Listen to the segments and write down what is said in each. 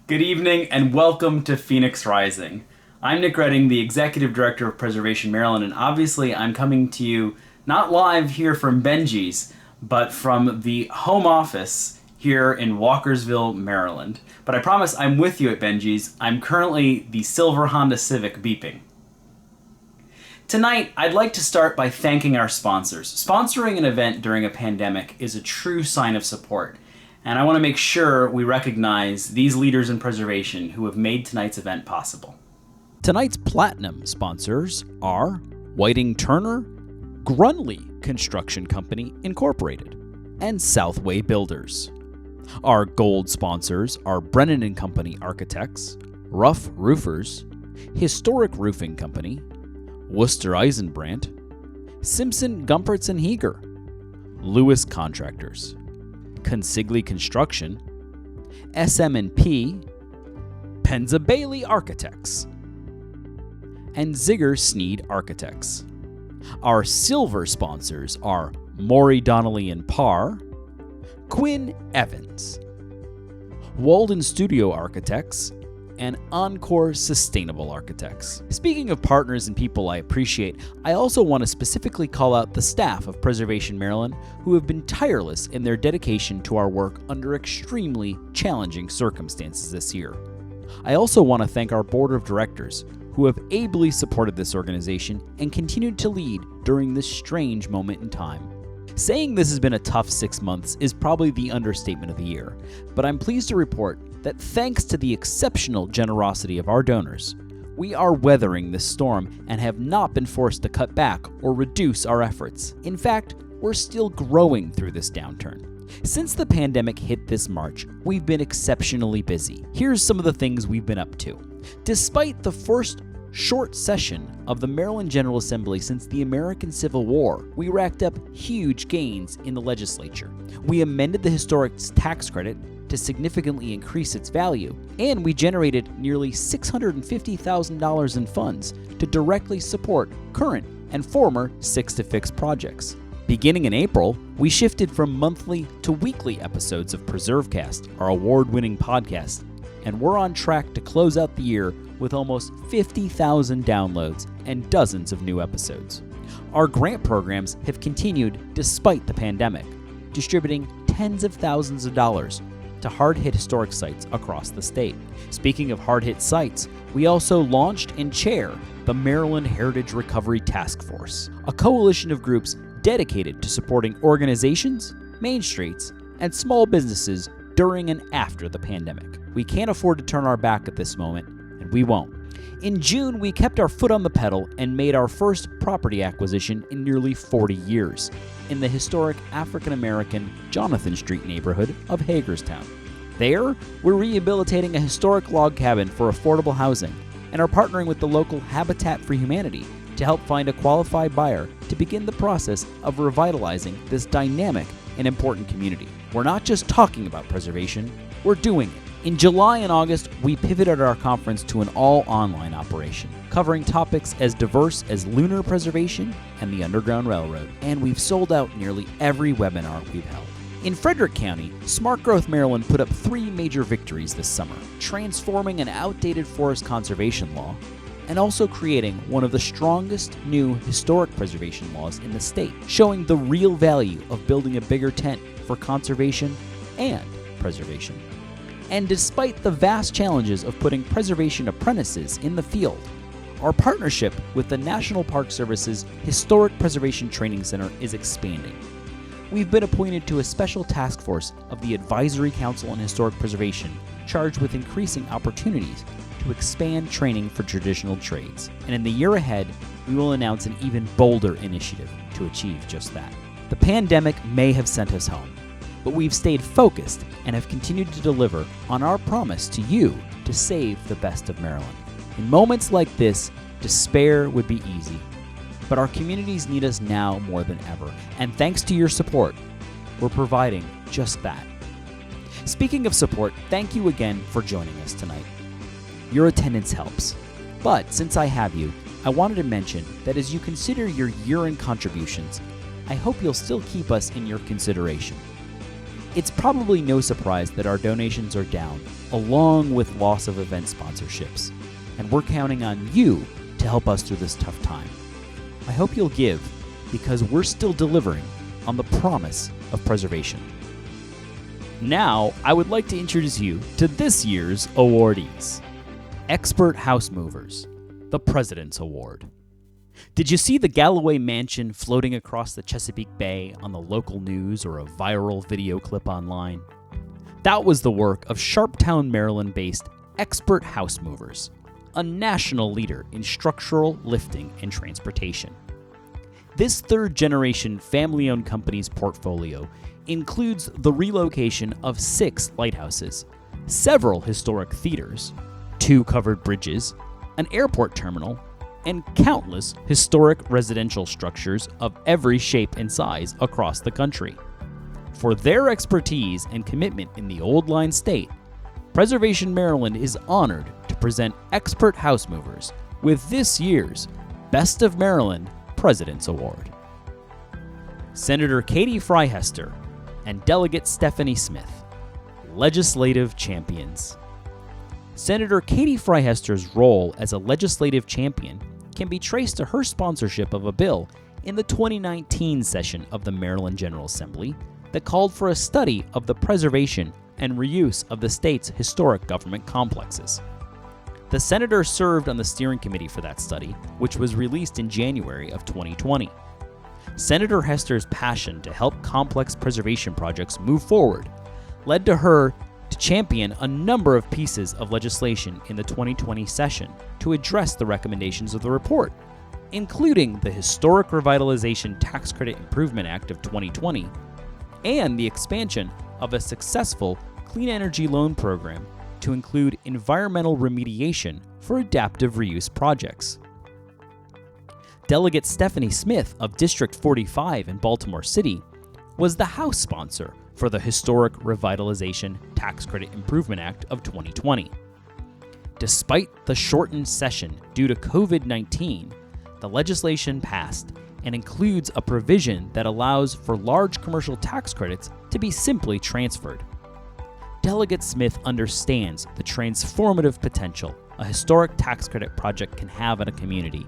Good evening and welcome to Phoenix Rising. I'm Nick Redding, the Executive Director of Preservation Maryland, and obviously I'm coming to you not live here from Bengies, but from the home office here in Walkersville, Maryland. But I promise I'm with you at Bengies. I'm currently the silver Honda Civic beeping. Tonight, I'd like to start by thanking our sponsors. Sponsoring an event during a pandemic is a true sign of support, and I want to make sure we recognize these leaders in preservation who have made tonight's event possible. Tonight's platinum sponsors are Whiting Turner, Grunley Construction Company Incorporated, and Southway Builders. Our gold sponsors are Brennan & Company Architects, Ruff Roofers, Historic Roofing Company, Worcester Eisenbrandt, Simpson Gumpertz & Heger, Lewis Contractors, Consigli Construction, SM&P, Penza Bailey Architects, and Zigger Sneed Architects. Our silver sponsors are Maury Donnelly & Parr, Quinn Evans, Walden Studio Architects, and ENCORE Sustainable Architects. Speaking of partners and people I appreciate, I also want to specifically call out the staff of Preservation Maryland who have been tireless in their dedication to our work under extremely challenging circumstances this year. I also want to thank our board of directors who have ably supported this organization and continued to lead during this strange moment in time. Saying this has been a tough 6 months is probably the understatement of the year, but I'm pleased to report that thanks to the exceptional generosity of our donors, we are weathering this storm and have not been forced to cut back or reduce our efforts. In fact, we're still growing through this downturn. Since the pandemic hit this March, we've been exceptionally busy. Here's some of the things we've been up to. Despite the first short session of the Maryland General Assembly since the American Civil War, we racked up huge gains in the legislature. We amended the historic tax credit to significantly increase its value, and we generated nearly $650,000 in funds to directly support current and former Six to Fix projects. Beginning in April, we shifted from monthly to weekly episodes of PreserveCast, our award-winning podcast, and we're on track to close out the year with almost 50,000 downloads and dozens of new episodes. Our grant programs have continued despite the pandemic, distributing tens of thousands of dollars to hard-hit historic sites across the state. Speaking of hard-hit sites, we also launched and chair the Maryland Heritage Recovery Task Force, a coalition of groups dedicated to supporting organizations, main streets, and small businesses during and after the pandemic. We can't afford to turn our back at this moment, and we won't. In June, we kept our foot on the pedal and made our first property acquisition in nearly 40 years in the historic African-American Jonathan Street neighborhood of Hagerstown. There, we're rehabilitating a historic log cabin for affordable housing and are partnering with the local Habitat for Humanity to help find a qualified buyer to begin the process of revitalizing this dynamic and important community. We're not just talking about preservation, we're doing it. In July and August, we pivoted our conference to an all-online operation, covering topics as diverse as lunar preservation and the Underground Railroad, and we've sold out nearly every webinar we've held. In Frederick County, Smart Growth Maryland put up 3 major victories this summer, transforming an outdated forest conservation law and also creating one of the strongest new historic preservation laws in the state, showing the real value of building a bigger tent for conservation and preservation. And despite the vast challenges of putting preservation apprentices in the field, our partnership with the National Park Service's Historic Preservation Training Center is expanding. We've been appointed to a special task force of the Advisory Council on Historic Preservation, charged with increasing opportunities to expand training for traditional trades. And in the year ahead, we will announce an even bolder initiative to achieve just that. The pandemic may have sent us home, but we've stayed focused and have continued to deliver on our promise to you to save the best of Maryland. In moments like this, despair would be easy, but our communities need us now more than ever, and thanks to your support, we're providing just that. Speaking of support, thank you again for joining us tonight. Your attendance helps, but since I have you, I wanted to mention that as you consider your year-end contributions, I hope you'll still keep us in your consideration. It's probably no surprise that our donations are down, along with loss of event sponsorships, and we're counting on you to help us through this tough time. I hope you'll give, because we're still delivering on the promise of preservation. Now, I would like to introduce you to this year's awardees. Expert House Movers, the President's Award. Did you see the Galloway mansion floating across the Chesapeake Bay on the local news or a viral video clip online? That was the work of Sharptown, Maryland-based Expert House Movers, a national leader in structural lifting and transportation. This third-generation family-owned company's portfolio includes the relocation of 6 lighthouses, several historic theaters, 2 covered bridges, an airport terminal, and countless historic residential structures of every shape and size across the country. For their expertise and commitment in the Old Line State, Preservation Maryland is honored to present Expert House Movers with this year's Best of Maryland President's Award. Senator Katie Freihester and Delegate Stephanie Smith, Legislative Champions. Senator Katie Freihester's role as a legislative champion can be traced to her sponsorship of a bill in the 2019 session of the Maryland General Assembly that called for a study of the preservation and reuse of the state's historic government complexes. The senator served on the steering committee for that study, which was released in January of 2020. Senator Hester's passion to help complex preservation projects move forward led to her to champion a number of pieces of legislation in the 2020 session to address the recommendations of the report, including the Historic Revitalization Tax Credit Improvement Act of 2020 and the expansion of a successful clean energy loan program to include environmental remediation for adaptive reuse projects. Delegate Stephanie Smith of District 45 in Baltimore City was the House sponsor for the Historic Revitalization Tax Credit Improvement Act of 2020. Despite the shortened session due to COVID-19, the legislation passed and includes a provision that allows for large commercial tax credits to be simply transferred. Delegate Smith understands the transformative potential a historic tax credit project can have in a community,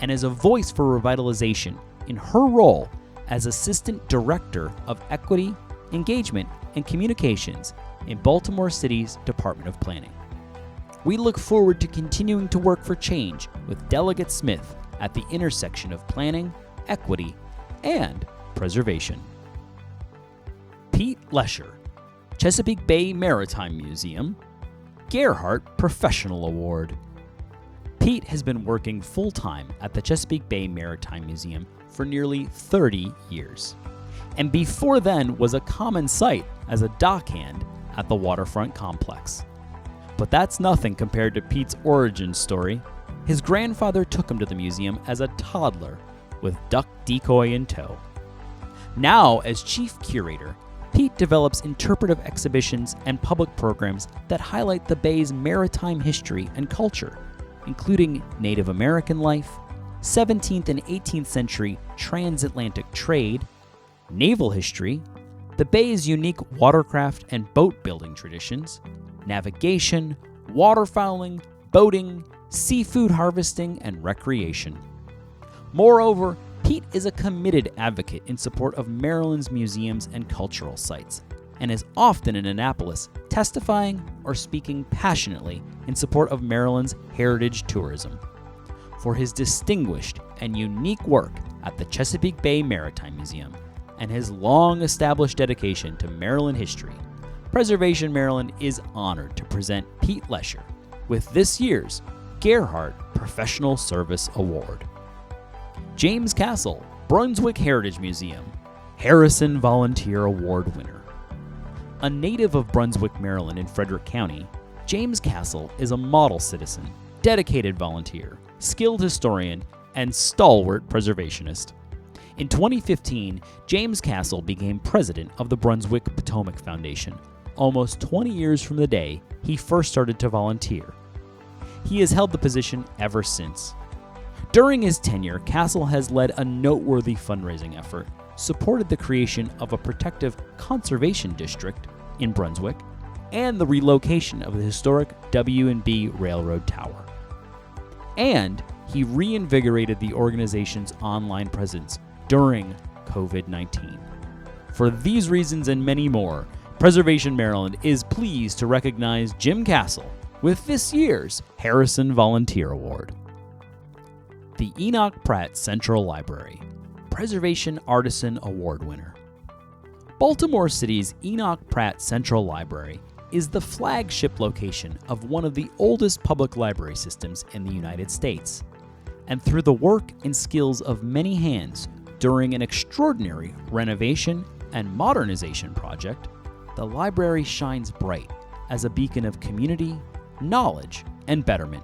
and is a voice for revitalization in her role as Assistant Director of Equity, Engagement, and Communications in Baltimore City's Department of Planning. We look forward to continuing to work for change with Delegate Smith at the intersection of planning, equity, and preservation. Pete Lesher, Chesapeake Bay Maritime Museum, Gerhardt Professional Award. Pete has been working full-time at the Chesapeake Bay Maritime Museum for nearly 30 years, and before then was a common sight as a dockhand at the waterfront complex. But that's nothing compared to Pete's origin story. His grandfather took him to the museum as a toddler with duck decoy in tow. Now, as chief curator, Pete develops interpretive exhibitions and public programs that highlight the Bay's maritime history and culture, including Native American life, 17th and 18th century transatlantic trade, naval history, the Bay's unique watercraft and boat building traditions, navigation, waterfowling, boating, seafood harvesting, and recreation. Moreover, Pete is a committed advocate in support of Maryland's museums and cultural sites, and is often in Annapolis testifying or speaking passionately in support of Maryland's heritage tourism. For his distinguished and unique work at the Chesapeake Bay Maritime Museum and his long-established dedication to Maryland history, Preservation Maryland is honored to present Pete Lesher with this year's Gerhardt Professional Service Award. James Castle, Brunswick Heritage Museum, Harrison Volunteer Award winner. A native of Brunswick, Maryland in Frederick County, James Castle is a model citizen, dedicated volunteer, skilled historian, and stalwart preservationist. In 2015, James Castle became president of the Brunswick Potomac Foundation, almost 20 years from the day he first started to volunteer. He has held the position ever since. During his tenure, Castle has led a noteworthy fundraising effort, supported the creation of a protective conservation district in Brunswick and the relocation of the historic W&B Railroad Tower. And he reinvigorated the organization's online presence during COVID-19. For these reasons and many more, Preservation Maryland is pleased to recognize Jim Castle with this year's Harrison Volunteer Award. The Enoch Pratt Central Library, Preservation Artisan Award winner. Baltimore City's Enoch Pratt Central Library is the flagship location of one of the oldest public library systems in the United States. And through the work and skills of many hands during an extraordinary renovation and modernization project, the library shines bright as a beacon of community, knowledge, and betterment.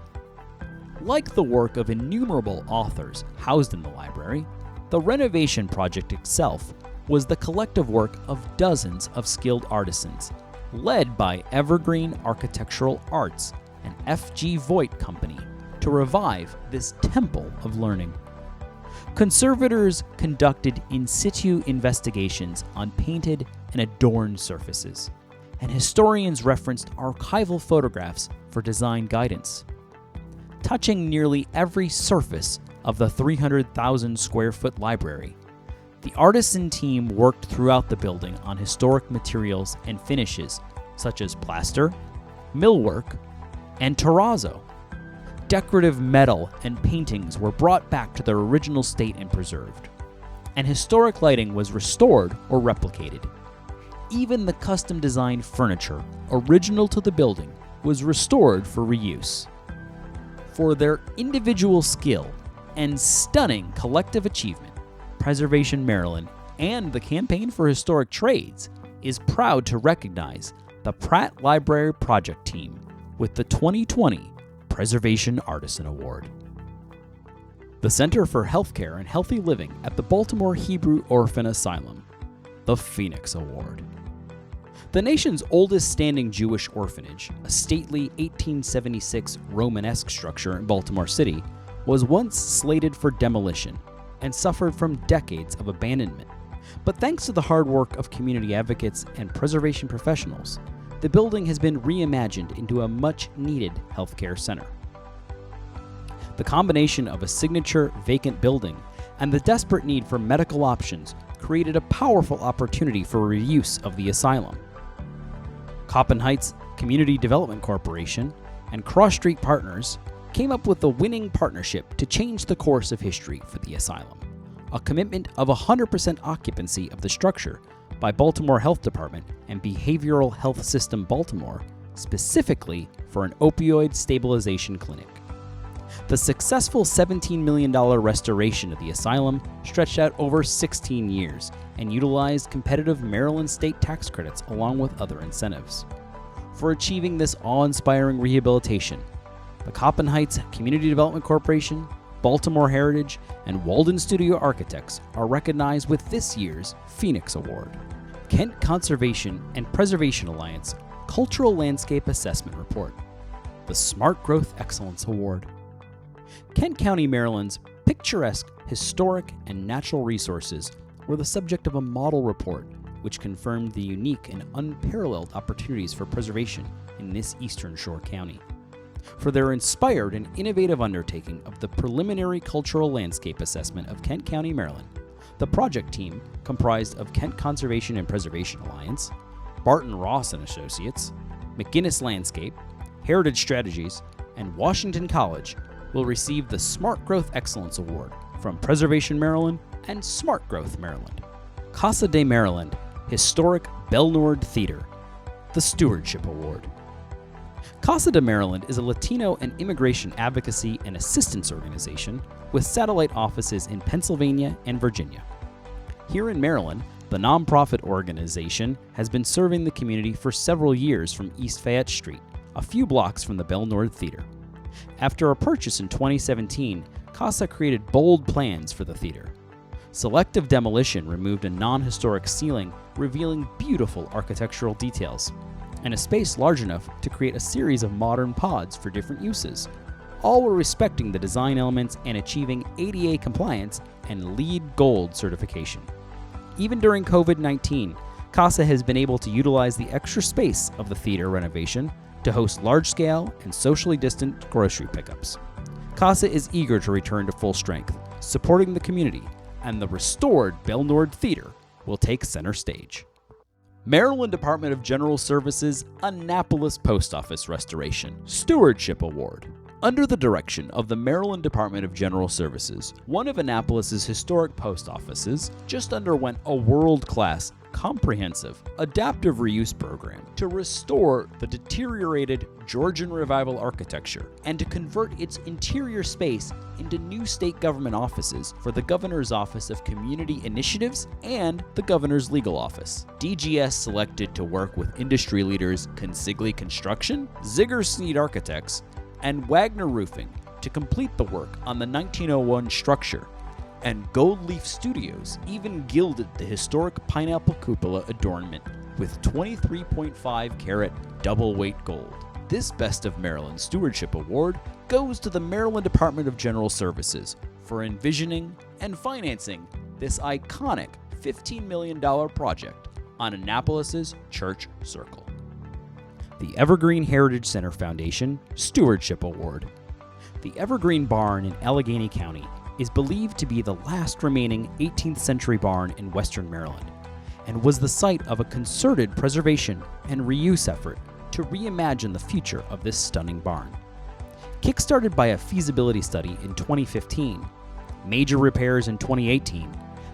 Like the work of innumerable authors housed in the library, the renovation project itself was the collective work of dozens of skilled artisans, led by Evergreen Architectural Arts and F.G. Voigt Company, to revive this temple of learning. Conservators conducted in situ investigations on painted and adorned surfaces, and historians referenced archival photographs for design guidance. Touching nearly every surface of the 300,000 square foot library, the artisan team worked throughout the building on historic materials and finishes such as plaster, millwork, and terrazzo. Decorative metal and paintings were brought back to their original state and preserved, and historic lighting was restored or replicated. Even the custom-designed furniture original to the building was restored for reuse. For their individual skill and stunning collective achievement, Preservation Maryland and the Campaign for Historic Trades is proud to recognize the Pratt Library Project Team with the 2020 Preservation Artisan Award. The Center for Healthcare and Healthy Living at the Baltimore Hebrew Orphan Asylum, the Phoenix Award. The nation's oldest standing Jewish orphanage, a stately 1876 Romanesque structure in Baltimore City, was once slated for demolition and suffered from decades of abandonment. But thanks to the hard work of community advocates and preservation professionals, the building has been reimagined into a much-needed healthcare center. The combination of a signature vacant building and the desperate need for medical options created a powerful opportunity for reuse of the asylum. Coppin Heights Community Development Corporation and Cross Street Partners came up with the winning partnership to change the course of history for the asylum, a commitment of 100% occupancy of the structure by Baltimore Health Department and Behavioral Health System Baltimore, specifically for an opioid stabilization clinic. The successful $17 million restoration of the asylum stretched out over 16 years and utilized competitive Maryland state tax credits along with other incentives. For achieving this awe-inspiring rehabilitation, the Coppin Heights Community Development Corporation, Baltimore Heritage, and WALDON Studio Architects are recognized with this year's Phoenix Award. Kent Conservation and Preservation Alliance Cultural Landscape Assessment Report, the Smart Growth Excellence Award. Kent County, Maryland's picturesque, historic, and natural resources were the subject of a model report which confirmed the unique and unparalleled opportunities for preservation in this Eastern Shore county. For their inspired and innovative undertaking of the preliminary cultural landscape assessment of Kent County, Maryland, the project team, comprised of Kent Conservation and Preservation Alliance, Barton Ross and Associates, McGinnis Landscape, Heritage Strategies, and Washington College, will receive the Smart Growth Excellence Award from Preservation Maryland and Smart Growth Maryland. CASA de Maryland Historic Belnord Theater, the Stewardship Award. CASA de Maryland is a Latino and immigration advocacy and assistance organization with satellite offices in Pennsylvania and Virginia. Here in Maryland, the nonprofit organization has been serving the community for several years from East Fayette Street, a few blocks from the Belnord Theater. After a purchase in 2017, CASA created bold plans for the theater. Selective demolition removed a non-historic ceiling, revealing beautiful architectural details, and a space large enough to create a series of modern pods for different uses, all while respecting the design elements and achieving ADA compliance and LEED Gold certification. even during COVID-19, CASA has been able to utilize the extra space of the theater renovation to host large-scale and socially distant grocery pickups. CASA is eager to return to full strength, supporting the community, and the restored Belle Nord Theater will take center stage. Maryland Department of General Services Annapolis Post Office Restoration Stewardship Award. Under the direction of the Maryland Department of General Services, one of Annapolis's historic post offices just underwent a world-class, comprehensive, adaptive reuse program to restore the deteriorated Georgian Revival architecture and to convert its interior space into new state government offices for the Governor's Office of Community Initiatives and the Governor's Legal Office. DGS selected to work with industry leaders Consigli Construction, Ziegler Sneed Architects, and Wagner Roofing to complete the work on the 1901 structure, and Gold Leaf Studios even gilded the historic pineapple cupola adornment with 23.5 carat double weight gold. This Best of Maryland Stewardship Award goes to the Maryland Department of General Services for envisioning and financing this iconic $15 million project on Annapolis's Church Circle. The Evergreen Heritage Center Foundation Stewardship Award. The Evergreen Barn in Allegheny County is believed to be the last remaining 18th century barn in western Maryland, and was the site of a concerted preservation and reuse effort to reimagine the future of this stunning barn. Kickstarted by a feasibility study in 2015, major repairs in 2018,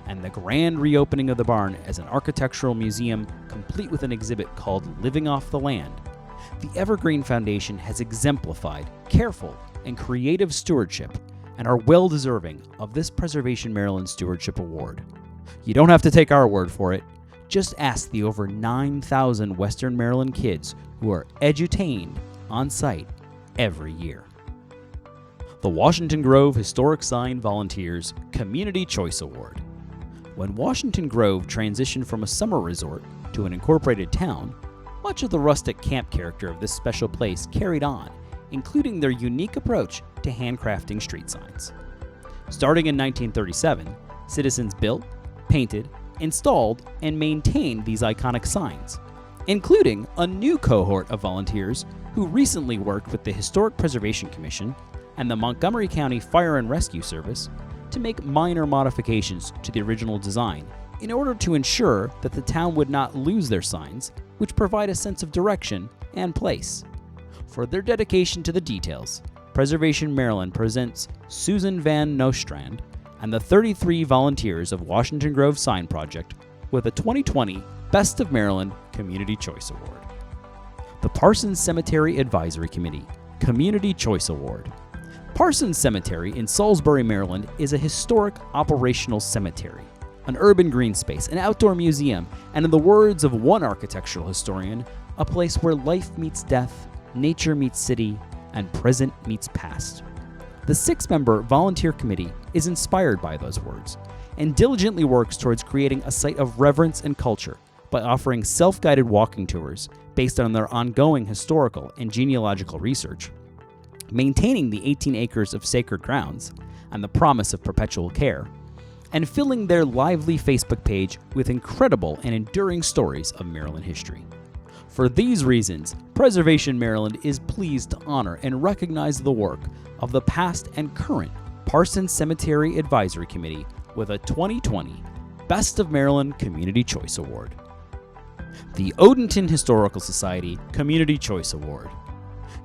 and the grand reopening of the barn as an architectural museum complete with an exhibit called Living Off the Land, the Evergreen Foundation has exemplified careful and creative stewardship and are well-deserving of this Preservation Maryland Stewardship Award. You don't have to take our word for it. Just ask the over 9,000 Western Maryland kids who are edutained on site every year. The Washington Grove Historic Sign Volunteers Community Choice Award. When Washington Grove transitioned from a summer resort to an incorporated town, much of the rustic camp character of this special place carried on, including their unique approach to handcrafting street signs. Starting in 1937, citizens built, painted, installed, and maintained these iconic signs, including a new cohort of volunteers who recently worked with the Historic Preservation Commission and the Montgomery County Fire and Rescue Service to make minor modifications to the original design in order to ensure that the town would not lose their signs, which provide a sense of direction and place. For their dedication to the details, Preservation Maryland presents Susan Van Nostrand and the 33 volunteers of Washington Grove Sign Project with a 2020 Best of Maryland Community Choice Award. The Parsons Cemetery Advisory Committee Community Choice Award. Parsons Cemetery in Salisbury, Maryland is a historic operational cemetery, an urban green space, an outdoor museum, and in the words of one architectural historian, a place where life meets death, nature meets city, and present meets past. The 6-member volunteer committee is inspired by those words and diligently works towards creating a site of reverence and culture by offering self-guided walking tours based on their ongoing historical and genealogical research, maintaining the 18 acres of sacred grounds and the promise of perpetual care, and filling their lively Facebook page with incredible and enduring stories of Maryland history. For these reasons, Preservation Maryland is pleased to honor and recognize the work of the past and current Parsons Cemetery Advisory Committee with a 2020 Best of Maryland Community Choice Award. The Odenton Historical Society Community Choice Award.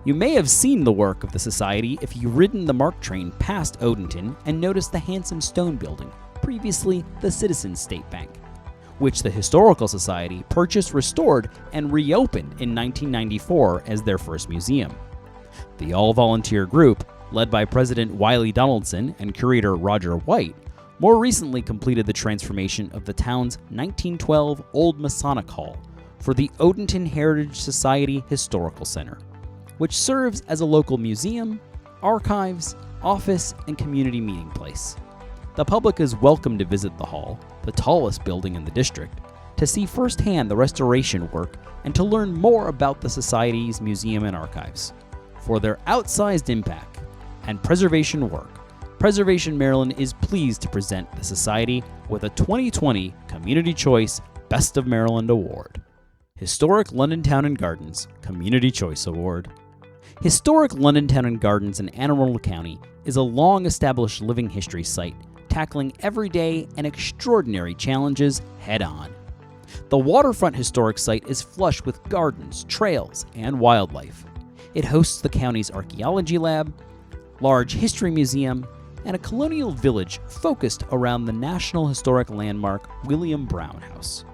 You may have seen the work of the Society if you've ridden the MARC train past Odenton and noticed the handsome stone building, previously the Citizens State Bank, which the Historical Society purchased, restored, and reopened in 1994 as their first museum. The all-volunteer group, led by President Wiley Donaldson and curator Roger White, more recently completed the transformation of the town's 1912 Old Masonic Hall for the Odenton Heritage Society Historical Center, which serves as a local museum, archives, office, and community meeting place. The public is welcome to visit the hall, the tallest building in the district, to see firsthand the restoration work and to learn more about the Society's museum and archives. For their outsized impact and preservation work, Preservation Maryland is pleased to present the Society with a 2020 Community Choice Best of Maryland Award. Historic London Town and Gardens Community Choice Award. Historic London Town and Gardens in Anne Arundel County is a long-established living history site tackling everyday and extraordinary challenges head-on. The waterfront historic site is flush with gardens, trails, and wildlife. It hosts the county's archaeology lab, large history museum, and a colonial village focused around the National Historic Landmark William Brown House.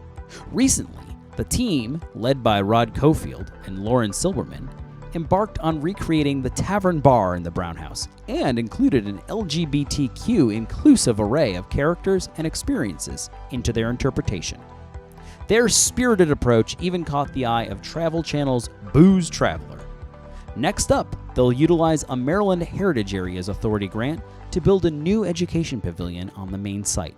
Recently, the team, led by Rod Cofield and Lauren Silberman, embarked on recreating the Tavern Bar in the Brown House and included an LGBTQ inclusive array of characters and experiences into their interpretation. Their spirited approach even caught the eye of Travel Channel's Booze Traveler. Next up, they'll utilize a Maryland Heritage Areas Authority grant to build a new education pavilion on the main site.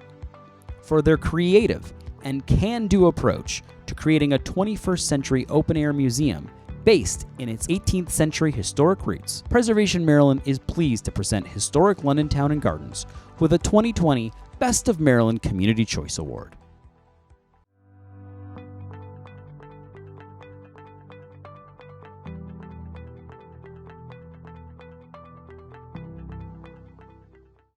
For their creative and can-do approach to creating a 21st century open-air museum based in its 18th century historic roots, Preservation Maryland is pleased to present Historic London Town and Gardens with a 2020 Best of Maryland Community Choice Award.